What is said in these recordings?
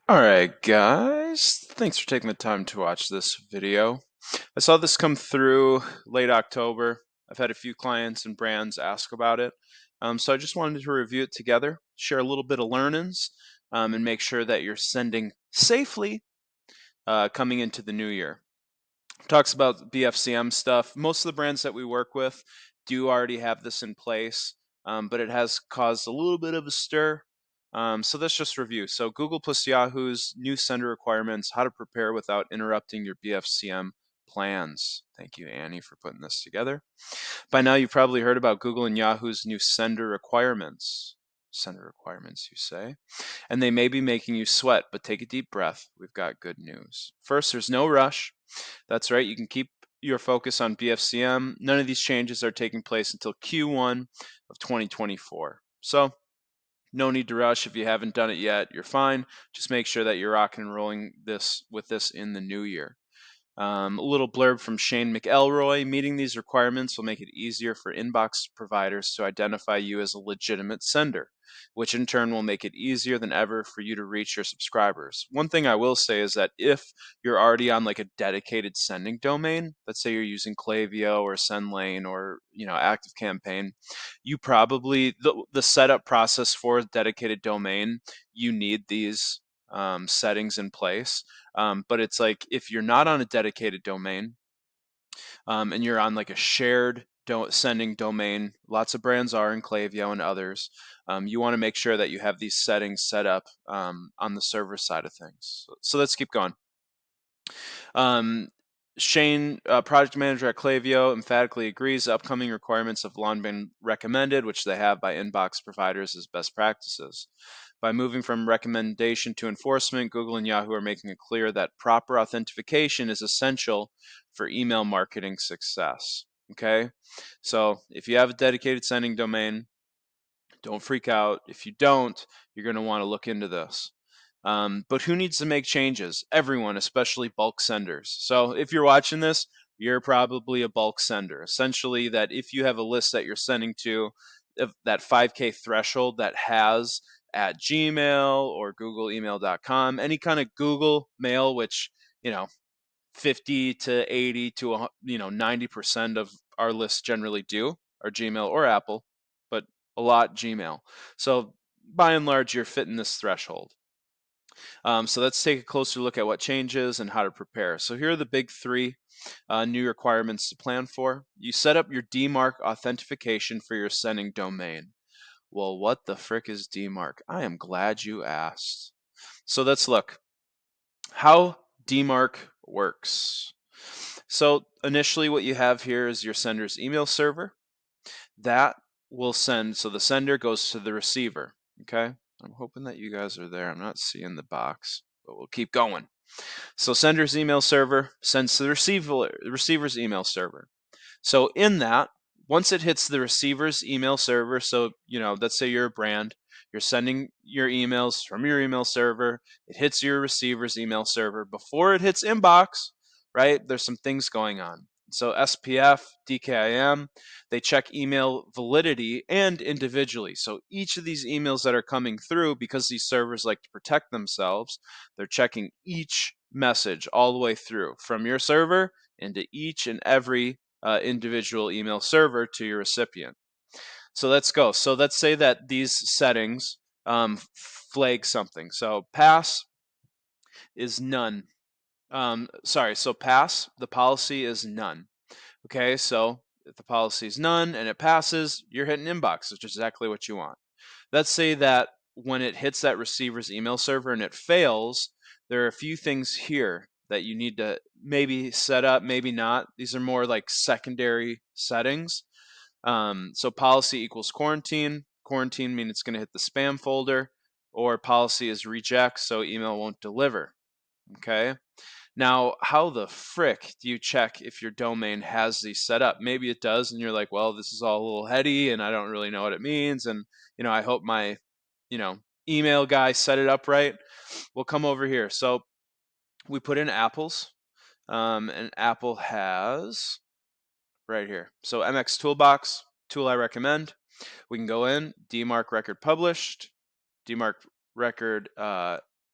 Alright guys, thanks for taking the time to watch this video. I saw this come through late October. I've had a few clients and brands ask about it. So I just wanted to review it together, share a little bit of learnings, and make sure that you're sending safely coming into the new year. Talks about BFCM stuff. Most of the brands that we work with do already have this in place, but it has caused a little bit of a stir. So let's just review. So Google plus Yahoo's new sender requirements, how to prepare without interrupting your BFCM plans. Thank you, Annie, for putting this together. By now, you've probably heard about Google and Yahoo's new sender requirements. Sender requirements, you say? And they may be making you sweat, but take a deep breath. We've got good news. First, there's no rush. That's right, you can keep your focus on BFCM. None of these changes are taking place until Q1 of 2024. So, no need to rush. If you haven't done it yet, you're fine. Just make sure that you're rocking and rolling with this in the new year. A little blurb from Shane McElroy. Meeting these requirements will make it easier for inbox providers to identify you as a legitimate sender, which in turn will make it easier than ever for you to reach your subscribers. One thing I will say is that if you're already on like a dedicated sending domain, let's say you're using Klaviyo or SendLane or ActiveCampaign, you probably the setup process for a dedicated domain, you need these settings in place. But it's like if you're not on a dedicated domain and you're on like a shared sending domain, lots of brands are in Klaviyo and others, you want to make sure that you have these settings set up on the server side of things. So let's keep going. Shane, project manager at Klaviyo, emphatically agrees the upcoming requirements have long been recommended, which they have by inbox providers as best practices. By moving from recommendation to enforcement, Google and Yahoo are making it clear that proper authentication is essential for email marketing success. Okay, so if you have a dedicated sending domain, don't freak out. If you don't, you're going to want to look into this. But who needs to make changes? Everyone, especially bulk senders. So if you're watching this, you're probably a bulk sender. Essentially, that if you have a list that you're sending to, that 5K threshold that has at Gmail or GoogleEmail.com, any kind of Google Mail, which 50 to 80 to 90% of our lists generally do, or Gmail or Apple, but a lot Gmail. So by and large, you're fitting this threshold. So let's take a closer look at what changes and how to prepare. So here are the big three new requirements to plan for. You set up your DeMark authentication for your sending domain. Well, what the frick is DeMark? I am glad you asked. So let's look how DeMark works. So initially what you have here is your sender's email server. That will send, so the sender goes to the receiver, okay? I'm hoping that you guys are there. I'm not seeing the box, but we'll keep going. So sender's email server sends to the receiver's email server. So in that, once it hits the receiver's email server, so let's say you're a brand, you're sending your emails from your email server, it hits your receiver's email server. Before it hits inbox, right, there's some things going on. So SPF, DKIM, they check email validity and individually. So each of these emails that are coming through, because these servers like to protect themselves, they're checking each message all the way through from your server into each and every individual email server to your recipient. So let's go. So let's say that these settings flag something. So pass is none. So pass, the policy is none. Okay, so if the policy is none and it passes, you're hitting inbox, which is exactly what you want. Let's say that when it hits that receiver's email server and it fails, there are a few things here that you need to maybe set up, maybe not. These are more like secondary settings. So policy equals quarantine. Quarantine means it's going to hit the spam folder, or policy is reject, so email won't deliver. Okay. Now, how the frick do you check if your domain has these set up? Maybe it does, and you're like, well, this is all a little heady, and I don't really know what it means, and I hope my email guy set it up right. We'll come over here. So we put in apples, and Apple has right here. So MX Toolbox, tool I recommend. We can go in, DeMark record published, DeMark record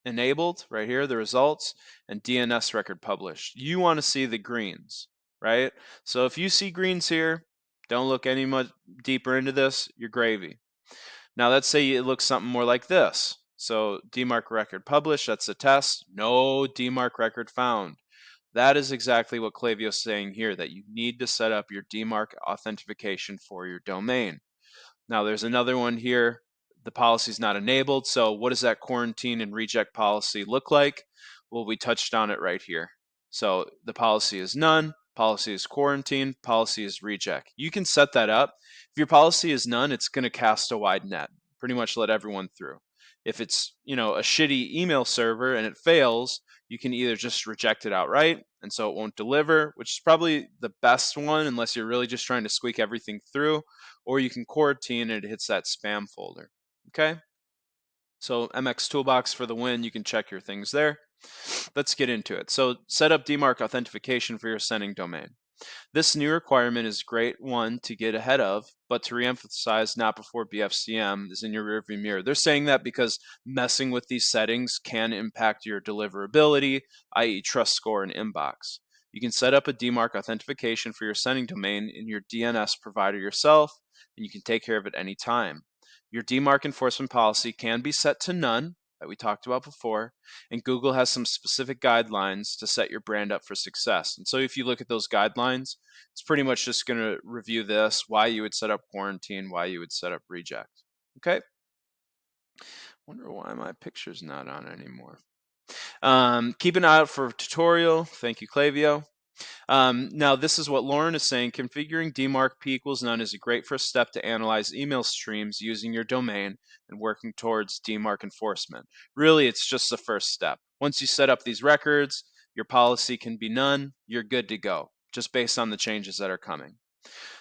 enabled, right here, the results, and DNS record published. You want to see the greens, right? So if you see greens here, don't look any much deeper into this, you're gravy. Now let's say it looks something more like this. So DeMark record published, that's a test. No DeMark record found. That is exactly what Klaviyo is saying here, that you need to set up your DeMark authentication for your domain. Now there's another one here. The policy is not enabled. So what does that quarantine and reject policy look like? Well, we touched on it right here. So the policy is none, policy is quarantine, policy is reject. You can set that up. If your policy is none, it's going to cast a wide net, pretty much let everyone through. If it's, a shitty email server and it fails, you can either just reject it outright and so it won't deliver, which is probably the best one unless you're really just trying to squeak everything through, or you can quarantine and it hits that spam folder. Okay? So MX Toolbox for the win. You can check your things there. Let's get into it. So set up DeMark authentication for your sending domain. This new requirement is a great one to get ahead of, but to reemphasize, not before BFCM is in your rearview mirror. They're saying that because messing with these settings can impact your deliverability, i.e. trust score and inbox. You can set up a DeMark authentication for your sending domain in your DNS provider yourself, and you can take care of it anytime. Your DeMark enforcement policy can be set to none, that we talked about before, and Google has some specific guidelines to set your brand up for success. And so if you look at those guidelines, it's pretty much just going to review this, why you would set up quarantine, why you would set up reject. Okay? Wonder why my picture's not on anymore. Keep an eye out for a tutorial. Thank you, Klaviyo. Now, this is what Lauren is saying. Configuring DeMark P equals none is a great first step to analyze email streams using your domain and working towards DeMark enforcement. Really, it's just the first step. Once you set up these records, your policy can be none, you're good to go, just based on the changes that are coming.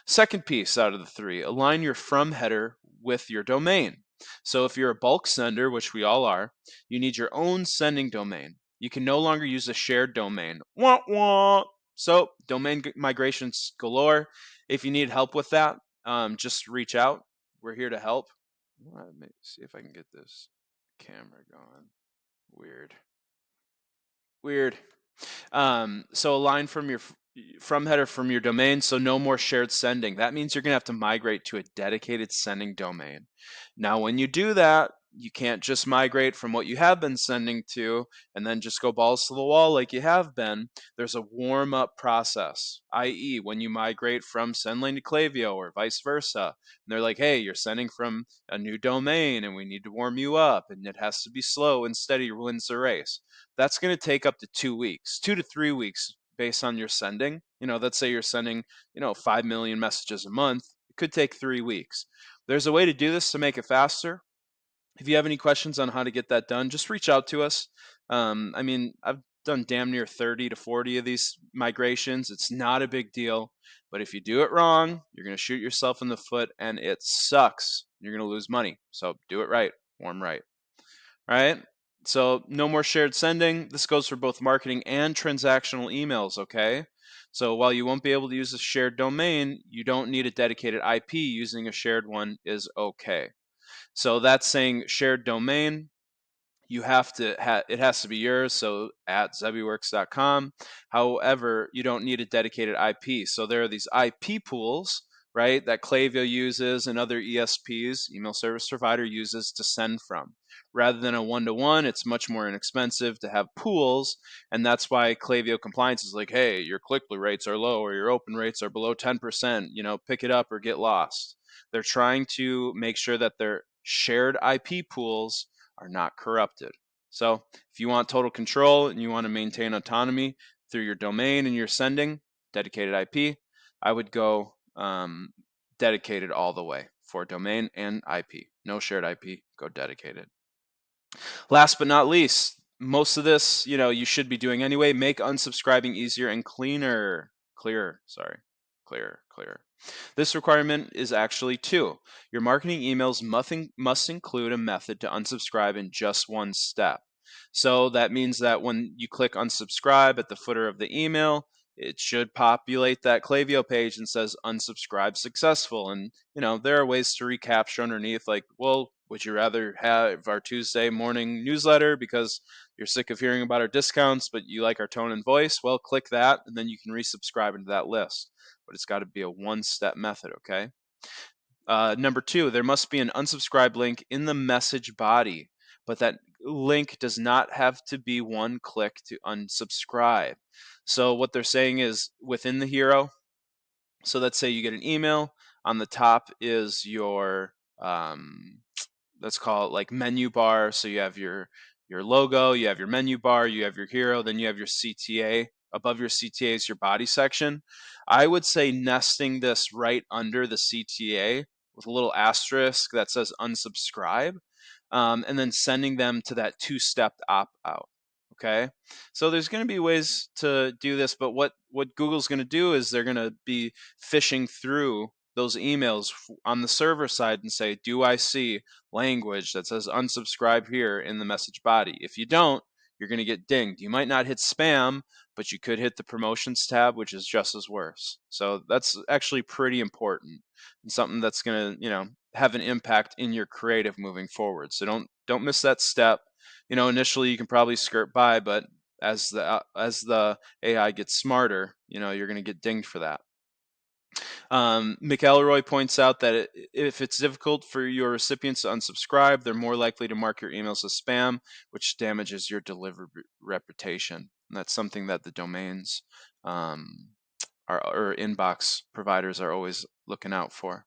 Second piece out of the three, align your from header with your domain. So if you're a bulk sender, which we all are, you need your own sending domain. You can no longer use a shared domain. Wah, wah. So domain migrations galore. If you need help with that, just reach out. We're here to help. Let me see if I can get this camera going. Weird. So align from your from header from your domain, so no more shared sending. That means you're going to have to migrate to a dedicated sending domain. Now, when you do that, you can't just migrate from what you have been sending to and then just go balls to the wall like you have been. There's a warm up process, i.e., when you migrate from SendLane to Klaviyo or vice versa. And they're like, hey, you're sending from a new domain and we need to warm you up, and it has to be slow and steady wins the race. That's going to take up to 2 weeks, 2 to 3 weeks based on your sending. Let's say you're sending, 5 million messages a month. It could take 3 weeks. There's a way to do this to make it faster. If you have any questions on how to get that done, just reach out to us. I've done damn near 30 to 40 of these migrations. It's not a big deal, but if you do it wrong, you're going to shoot yourself in the foot and it sucks. You're going to lose money. So do it right, warm right. All right. So no more shared sending. This goes for both marketing and transactional emails, okay? So while you won't be able to use a shared domain, you don't need a dedicated IP. Using a shared one is okay. So that's saying shared domain. You have to it has to be yours, so at zebiworks.com. However, you don't need a dedicated IP. So there are these IP pools, right, that Klaviyo uses and other ESPs, email service provider, uses to send from. Rather than a one-to-one, it's much more inexpensive to have pools, and that's why Klaviyo compliance is like, hey, your click-through rates are low or your open rates are below 10%, pick it up or get lost. They're trying to make sure that their shared IP pools are not corrupted. So if you want total control and you want to maintain autonomy through your domain and your sending, dedicated IP, I would go dedicated all the way for domain and IP. No shared IP, go dedicated. Last but not least, most of this, you should be doing anyway. Make unsubscribing easier and clearer. Clearer. This requirement is actually 2. Your marketing emails must include a method to unsubscribe in just one step. So that means that when you click unsubscribe at the footer of the email, it should populate that Klaviyo page and says unsubscribe successful. And, there are ways to recapture underneath, like, well, would you rather have our Tuesday morning newsletter because you're sick of hearing about our discounts, but you like our tone and voice? Well, click that, and then you can resubscribe into that list. But it's got to be a one-step method, okay? Number 2, there must be an unsubscribe link in the message body, but that link does not have to be one click to unsubscribe. So what they're saying is within the hero, so let's say you get an email, on the top is your, let's call it like menu bar. So you have your logo, you have your menu bar, you have your hero, then you have your CTA. Above your CTA is your body section. I would say nesting this right under the CTA with a little asterisk that says unsubscribe, and then sending them to that two-step opt-out. Okay, so there's going to be ways to do this, but what Google's going to do is they're going to be fishing through those emails on the server side and say, do I see language that says unsubscribe here in the message body? If you don't, you're going to get dinged. You might not hit spam, but you could hit the promotions tab, which is just as worse. So that's actually pretty important and something that's going to, have an impact in your creative moving forward. So don't miss that step. Initially you can probably skirt by, but as the AI gets smarter, you're going to get dinged for that. McElroy points out that if it's difficult for your recipients to unsubscribe, they're more likely to mark your emails as spam, which damages your delivery reputation. And that's something that the domains or inbox providers are always looking out for.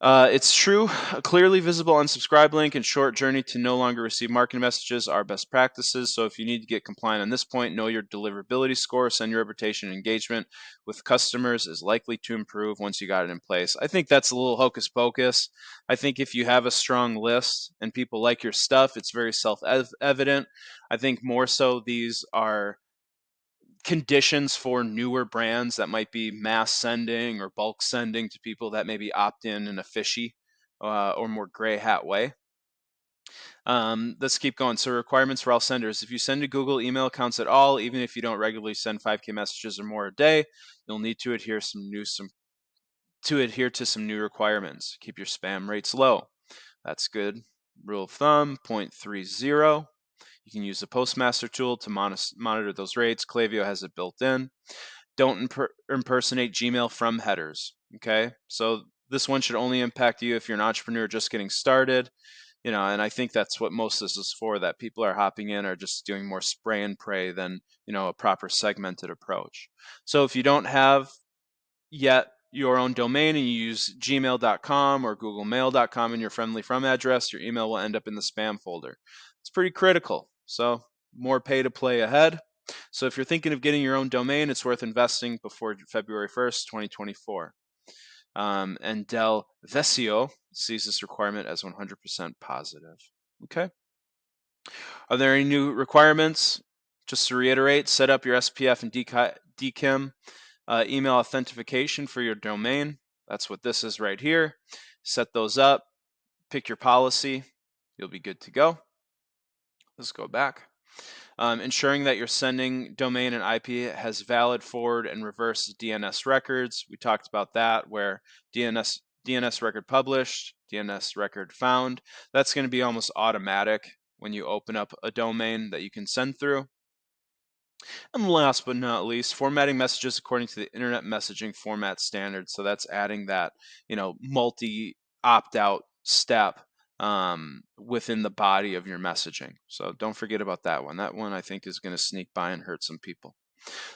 It's true. A clearly visible unsubscribe link and short journey to no longer receive marketing messages are best practices. So if you need to get compliant on this point, know your deliverability score, send your reputation, and engagement with customers is likely to improve once you got it in place. I think that's a little hocus pocus. I think if you have a strong list and people like your stuff, it's very self-evident. I think more so these are conditions for newer brands that might be mass sending or bulk sending to people that maybe opt in a fishy or more gray hat way. Let's keep going. So requirements for all senders. If you send to Google email accounts at all, even if you don't regularly send 5K messages or more a day, you'll need to adhere to some new requirements. Keep your spam rates low. That's good. Rule of thumb, 0.30. You can use the Postmaster tool to monitor those rates. Klaviyo has it built in. Don't impersonate Gmail from headers. Okay, so this one should only impact you if you're an entrepreneur just getting started. And I think that's what most of this is for, that people are hopping in are just doing more spray and pray than, a proper segmented approach. So if you don't have yet your own domain and you use gmail.com or googlemail.com in your friendly from address, your email will end up in the spam folder. It's pretty critical. So more pay to play ahead. So if you're thinking of getting your own domain, it's worth investing before February 1st, 2024. And Del Vesio sees this requirement as 100% positive. Okay. Are there any new requirements? Just to reiterate, set up your SPF and DKIM email authentication for your domain. That's what this is right here. Set those up, pick your policy, you'll be good to go. Let's go back. Ensuring that your sending domain and IP has valid forward and reverse DNS records. We talked about that, where DNS record published, DNS record found. That's going to be almost automatic when you open up a domain that you can send through. And last but not least, formatting messages according to the Internet Messaging Format Standard. So that's adding that, multi opt-out step within the body of your messaging. So don't forget about that one. That one I think is going to sneak by and hurt some people.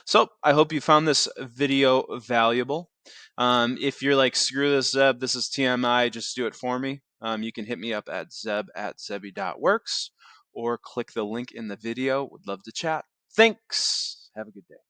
So I hope you found this video valuable. If you're like, screw this, Zeb, this is TMI, just do it for me, you can hit me up at zeb@zebi.works or click the link in the video. Would love to chat. Thanks. Have a good day.